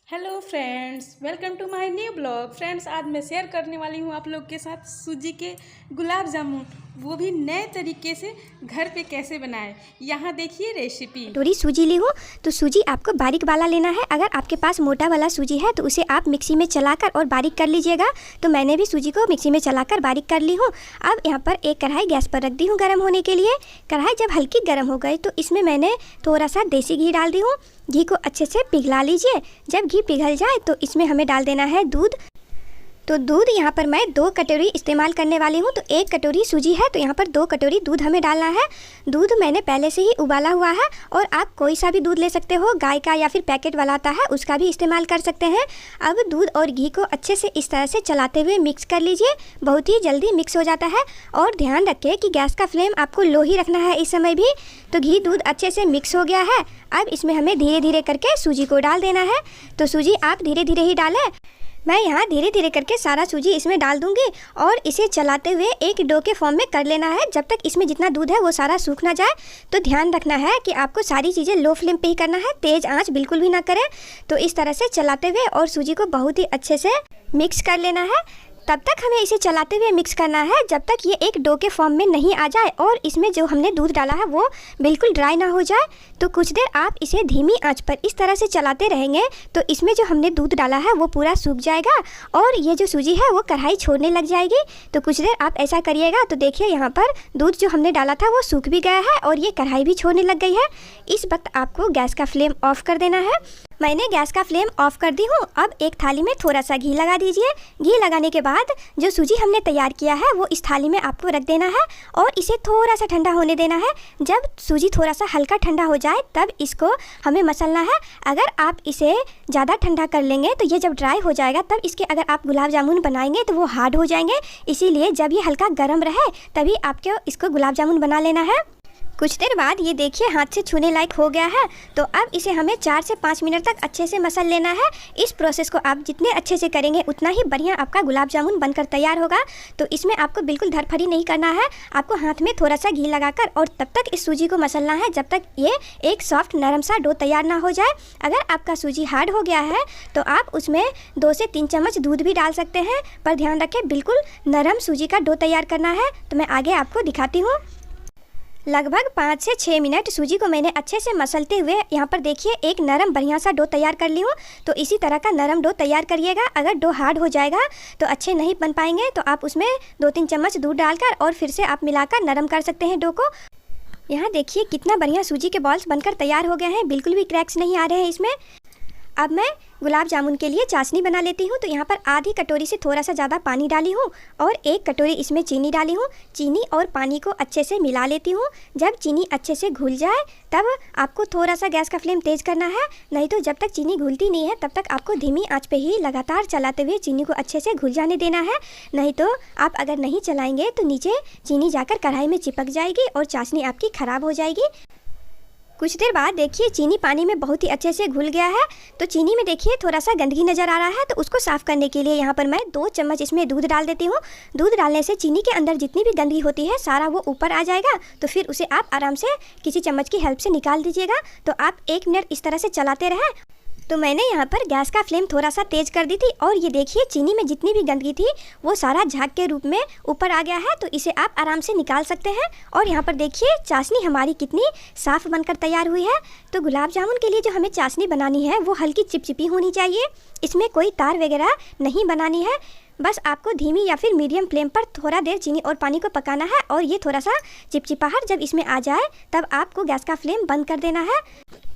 Hello friends, welcome to my new blog. Friends, आज मैं share करने वाली हूँ आप लोग के साथ सूजी के गुलाब जामुन, वो भी नए तरीके से घर पे कैसे बनाएं। यहाँ देखिए रेसिपी। थोड़ी सूजी ली हूँ तो सूजी आपको बारीक वाला लेना है। अगर आपके पास मोटा वाला सूजी है तो उसे आप मिक्सी में चलाकर और बारीक कर लीजिएगा। तो मैंने भी सूजी को मिक्सी में चलाकर बारीक कर ली हूँ। अब यहाँ पर एक कढ़ाई गैस पर रख दी हूँ गर्म होने के लिए। कढ़ाई जब हल्की गर्म हो गई तो इसमें मैंने थोड़ा सा देसी घी डाल दी हूँ। घी को अच्छे से पिघला लीजिए। जब घी पिघल जाए तो इसमें हमें डाल देना है दूध। तो दूध यहाँ पर मैं 2 कटोरी इस्तेमाल करने वाली हूँ। तो 1 कटोरी सूजी है तो यहाँ पर 2 कटोरी दूध हमें डालना है। दूध मैंने पहले से ही उबाला हुआ है और आप कोई सा भी दूध ले सकते हो, गाय का या फिर पैकेट वाला आता है उसका भी इस्तेमाल कर सकते हैं। अब दूध और घी को अच्छे से इस तरह से चलाते हुए मिक्स कर लीजिए। बहुत ही जल्दी मिक्स हो जाता है। और ध्यान रखें कि गैस का फ्लेम आपको लो ही रखना है इस समय भी। तो घी दूध अच्छे से मिक्स हो गया है। अब इसमें हमें धीरे धीरे करके सूजी को डाल देना है। तो सूजी आप धीरे धीरे ही डालें। मैं यहाँ धीरे धीरे करके सारा सूजी इसमें डाल दूंगी और इसे चलाते हुए एक डो के फॉर्म में कर लेना है जब तक इसमें जितना दूध है वो सारा सूख ना जाए। तो ध्यान रखना है कि आपको सारी चीज़ें लो फ्लेम पे ही करना है, तेज़ आंच बिल्कुल भी ना करें। तो इस तरह से चलाते हुए और सूजी को बहुत ही अच्छे से मिक्स कर लेना है। तब तक हमें इसे चलाते हुए मिक्स करना है जब तक ये एक डो के फॉर्म में नहीं आ जाए और इसमें जो हमने दूध डाला है वो बिल्कुल ड्राई ना हो जाए। तो कुछ देर आप इसे धीमी आंच पर इस तरह से चलाते रहेंगे तो इसमें जो हमने दूध डाला है वो पूरा सूख जाएगा और ये जो सूजी है वो कढ़ाई छोड़ने लग जाएगी। तो कुछ देर आप ऐसा करिएगा। तो देखिए यहाँ पर दूध जो हमने डाला था वो सूख भी गया है और ये कढ़ाई भी छोड़ने लग गई है। इस वक्त आपको गैस का फ्लेम ऑफ कर देना है। मैंने गैस का फ्लेम ऑफ कर दी हूँ। अब एक थाली में थोड़ा सा घी लगा दीजिए। घी लगाने के बाद जो सूजी हमने तैयार किया है वो इस थाली में आपको रख देना है और इसे थोड़ा सा ठंडा होने देना है। जब सूजी थोड़ा सा हल्का ठंडा हो जाए तब इसको हमें मसलना है। अगर आप इसे ज़्यादा ठंडा कर लेंगे तो ये जब ड्राई हो जाएगा तब इसके अगर आप गुलाब जामुन बनाएंगे तो वो हार्ड हो जाएंगे। इसीलिए जब ये हल्का गर्म रहे तभी आपको इसको गुलाब जामुन बना लेना है। कुछ देर बाद ये देखिए हाथ से छूने लायक हो गया है। तो अब इसे हमें 4 से 5 मिनट तक अच्छे से मसल लेना है। इस प्रोसेस को आप जितने अच्छे से करेंगे उतना ही बढ़िया आपका गुलाब जामुन बनकर तैयार होगा। तो इसमें आपको बिल्कुल धरफड़ी नहीं करना है। आपको हाथ में थोड़ा सा घी लगाकर और तब तक इस सूजी को मसलना है जब तक ये एक सॉफ्ट नरम सा डो तैयार ना हो जाए। अगर आपका सूजी हार्ड हो गया है तो आप उसमें 2 से 3 चम्मच दूध भी डाल सकते हैं, पर ध्यान रखें बिल्कुल नरम सूजी का डो तैयार करना है। तो मैं आगे आपको दिखाती हूँ। लगभग 5 से 6 मिनट सूजी को मैंने अच्छे से मसलते हुए यहाँ पर देखिए एक नरम बढ़िया सा डो तैयार कर ली हूँ। तो इसी तरह का नरम डो तैयार करिएगा। अगर डो हार्ड हो जाएगा तो अच्छे नहीं बन पाएंगे। तो आप उसमें 2-3 चम्मच दूध डालकर और फिर से आप मिलाकर नरम कर सकते हैं डो को। यहाँ देखिए कितना बढ़िया सूजी के बॉल्स बनकर तैयार हो गए हैं, बिल्कुल भी क्रैक्स नहीं आ रहे हैं इसमें। अब मैं गुलाब जामुन के लिए चाशनी बना लेती हूँ। तो यहाँ पर आधी कटोरी से थोड़ा सा ज़्यादा पानी डाली हूँ और 1 कटोरी इसमें चीनी डाली हूँ। चीनी और पानी को अच्छे से मिला लेती हूँ। जब चीनी अच्छे से घुल जाए तब आपको थोड़ा सा गैस का फ्लेम तेज़ करना है, नहीं तो जब तक चीनी घुलती नहीं है तब तक आपको धीमी आंच पे ही लगातार चलाते हुए चीनी को अच्छे से घुल जाने देना है। नहीं तो आप अगर नहीं चलाएँगे तो नीचे चीनी जाकर कढ़ाई में चिपक जाएगी और चाशनी आपकी ख़राब हो जाएगी। कुछ देर बाद देखिए चीनी पानी में बहुत ही अच्छे से घुल गया है। तो चीनी में देखिए थोड़ा सा गंदगी नज़र आ रहा है। तो उसको साफ़ करने के लिए यहाँ पर मैं 2 चम्मच इसमें दूध डाल देती हूँ। दूध डालने से चीनी के अंदर जितनी भी गंदगी होती है सारा वो ऊपर आ जाएगा। तो फिर उसे आप आराम से किसी चम्मच की हेल्प से निकाल दीजिएगा। तो आप 1 मिनट इस तरह से चलाते रहें। तो मैंने यहाँ पर गैस का फ्लेम थोड़ा सा तेज़ कर दी थी और ये देखिए चीनी में जितनी भी गंदगी थी वो सारा झाग के रूप में ऊपर आ गया है। तो इसे आप आराम से निकाल सकते हैं। और यहाँ पर देखिए चाशनी हमारी कितनी साफ़ बनकर तैयार हुई है। तो गुलाब जामुन के लिए जो हमें चाशनी बनानी है वो हल्की चिपचिपी होनी चाहिए। इसमें कोई तार वगैरह नहीं बनानी है। बस आपको धीमी या फिर मीडियम फ्लेम पर थोड़ा देर चीनी और पानी को पकाना है और ये थोड़ा सा चिपचिपाहट जब इसमें आ जाए तब आपको गैस का फ्लेम बंद कर देना है।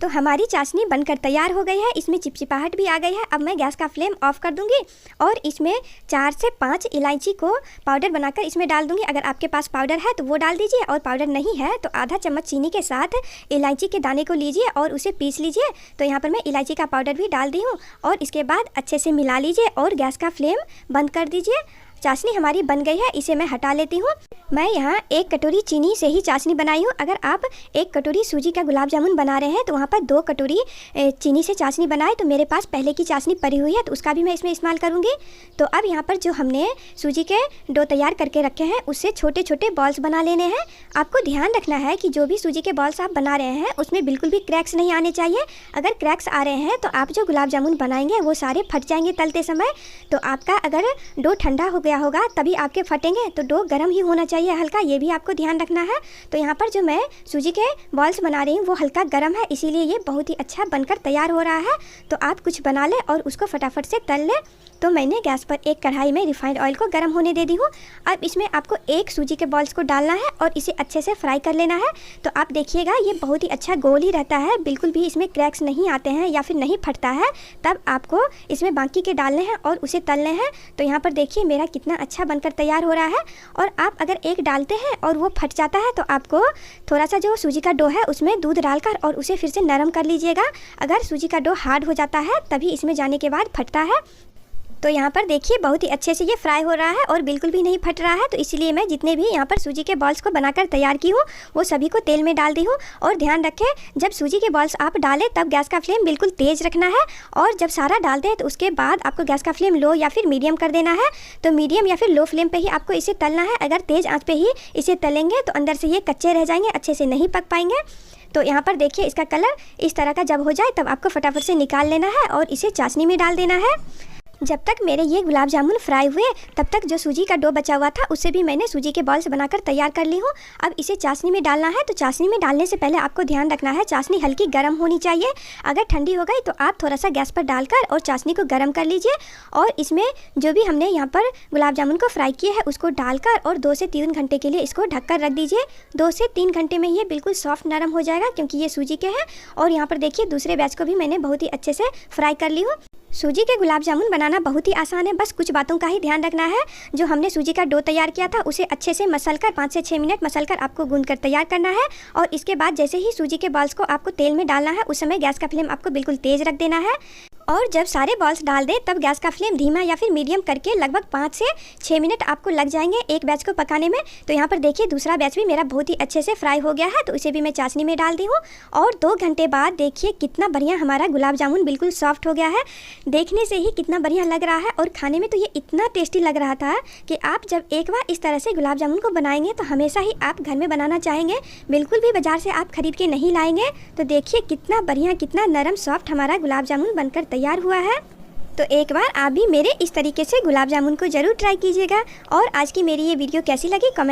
तो हमारी चाशनी बनकर तैयार हो गई है, इसमें चिपचिपाहट भी आ गई है। अब मैं गैस का फ्लेम ऑफ कर दूंगी और इसमें 4 से 5 इलायची को पाउडर बनाकर इसमें डाल दूंगी। अगर आपके पास पाउडर है तो वो डाल दीजिए और पाउडर नहीं है तो आधा चम्मच चीनी के साथ इलायची के दाने को लीजिए और उसे पीस लीजिए। तो यहाँ पर मैं इलायची का पाउडर भी डाल दी हूँ और इसके बाद अच्छे से मिला लीजिए और गैस का फ्लेम बंद कर दीजिए। चाशनी हमारी बन गई है, इसे मैं हटा लेती हूँ। मैं यहाँ 1 कटोरी चीनी से ही चाशनी बनाई हूँ। अगर आप 1 कटोरी सूजी का गुलाब जामुन बना रहे हैं तो वहाँ पर 2 कटोरी चीनी से चाशनी बनाए। तो मेरे पास पहले की चाशनी पड़ी हुई है तो उसका भी मैं इसमें इस्तेमाल करूँगी। तो अब यहाँ पर जो हमने सूजी के डो तैयार करके रखे हैं उससे छोटे छोटे बॉल्स बना लेने हैं। आपको ध्यान रखना है कि जो भी सूजी के बॉल्स आप बना रहे हैं उसमें बिल्कुल भी क्रैक्स नहीं आने चाहिए। अगर क्रैक्स आ रहे हैं तो आप जो गुलाब जामुन बनाएंगे वो सारे फट जाएंगे तलते समय। तो आपका अगर डो ठंडा हो गया होगा तभी आपके फटेंगे, तो डो गर्म ही होना चाहिए हल्का, ये भी आपको ध्यान रखना है। तो यहाँ पर जो मैं सूजी के बॉल्स बना रही हूँ वो हल्का गर्म है, इसीलिए ये बहुत ही अच्छा बनकर तैयार हो रहा है। तो आप कुछ बना लें और उसको फटाफट से तल लें। तो मैंने गैस पर एक कढ़ाई में रिफाइंड ऑयल को गर्म होने दे दी हूँ। अब इसमें आपको 1 सूजी के बॉल्स को डालना है और इसे अच्छे से फ्राई कर लेना है। तो आप देखिएगा ये बहुत ही अच्छा गोल ही रहता है, बिल्कुल भी इसमें क्रैक्स नहीं आते हैं या फिर नहीं फटता है। तब आपको इसमें बाकी के डालने हैं और उसे तलने हैं। तो यहाँ पर देखिए मेरा कितना अच्छा बनकर तैयार हो रहा है। और आप अगर एक डालते हैं और वो फट जाता है तो आपको थोड़ा सा जो सूजी का डो है उसमें दूध डालकर और उसे फिर से नरम कर लीजिएगा। अगर सूजी का डो हार्ड हो जाता है तभी इसमें जाने के बाद फटता है। तो यहाँ पर देखिए बहुत ही अच्छे से ये फ्राई हो रहा है और बिल्कुल भी नहीं फट रहा है। तो इसीलिए मैं जितने भी यहाँ पर सूजी के बॉल्स को बनाकर तैयार की हूँ वो सभी को तेल में डाल दी हूँ। और ध्यान रखें जब सूजी के बॉल्स आप डालें तब गैस का फ्लेम बिल्कुल तेज़ रखना है। और जब सारा डालते हैं तो उसके बाद आपको गैस का फ्लेम लो या फिर मीडियम कर देना है। तो मीडियम या फिर लो फ्लेम पर ही आपको इसे तलना है। अगर तेज़ आँच पर ही इसे तलेंगे तो अंदर से ये कच्चे रह जाएंगे, अच्छे से नहीं पक पाएंगे। तो यहाँ पर देखिए इसका कलर इस तरह का जब हो जाए तब आपको फटाफट से निकाल लेना है और इसे चाशनी में डाल देना है। जब तक मेरे ये गुलाब जामुन फ्राई हुए तब तक जो सूजी का डो बचा हुआ था उससे भी मैंने सूजी के बॉल्स बनाकर तैयार कर ली हूँ। अब इसे चाशनी में डालना है। तो चाशनी में डालने से पहले आपको ध्यान रखना है चाशनी हल्की गर्म होनी चाहिए। अगर ठंडी हो गई तो आप थोड़ा सा गैस पर डालकर और चाशनी को गर्म कर लीजिए। और इसमें जो भी हमने यहाँ पर गुलाब जामुन को फ्राई किया है उसको डालकर और 2 से 3 घंटे के लिए इसको ढककर रख दीजिए। 2 से 3 घंटे में ये बिल्कुल सॉफ्ट नरम हो जाएगा क्योंकि ये सूजी के हैं। और यहाँ पर देखिए दूसरे बैच को भी मैंने बहुत ही अच्छे से फ्राई कर ली हूँ। सूजी के गुलाब जामुन बनाना बहुत ही आसान है, बस कुछ बातों का ही ध्यान रखना है। जो हमने सूजी का डो तैयार किया था उसे अच्छे से मसलकर 5 से 6 मिनट मसलकर आपको गूंदकर तैयार करना है। और इसके बाद जैसे ही सूजी के बॉल्स को आपको तेल में डालना है उस समय गैस का फ्लेम आपको बिल्कुल तेज़ रख देना है। और जब सारे बॉल्स डाल दें तब गैस का फ्लेम धीमा या फिर मीडियम करके लगभग 5 से 6 मिनट आपको लग जाएंगे एक बैच को पकाने में। तो यहाँ पर देखिए दूसरा बैच भी मेरा बहुत ही अच्छे से फ्राई हो गया है। तो इसे भी मैं चाशनी में डाल दी हूँ। और 2 घंटे बाद देखिए कितना बढ़िया हमारा गुलाब जामुन बिल्कुल सॉफ्ट हो गया है। देखने से ही कितना बढ़िया लग रहा है और खाने में तो ये इतना टेस्टी लग रहा था कि आप जब एक बार इस तरह से गुलाब जामुन को बनाएंगे तो हमेशा ही आप घर में बनाना चाहेंगे, बिल्कुल भी बाजार से आप खरीद के नहीं लाएंगे। तो देखिए कितना बढ़िया कितना नरम सॉफ्ट हमारा गुलाब जामुन बनकर तैयार हुआ है। तो एक बार आप भी मेरे इस तरीके से गुलाब जामुन को ज़रूर ट्राई कीजिएगा। और आज की मेरी ये वीडियो कैसी लगी कमेंट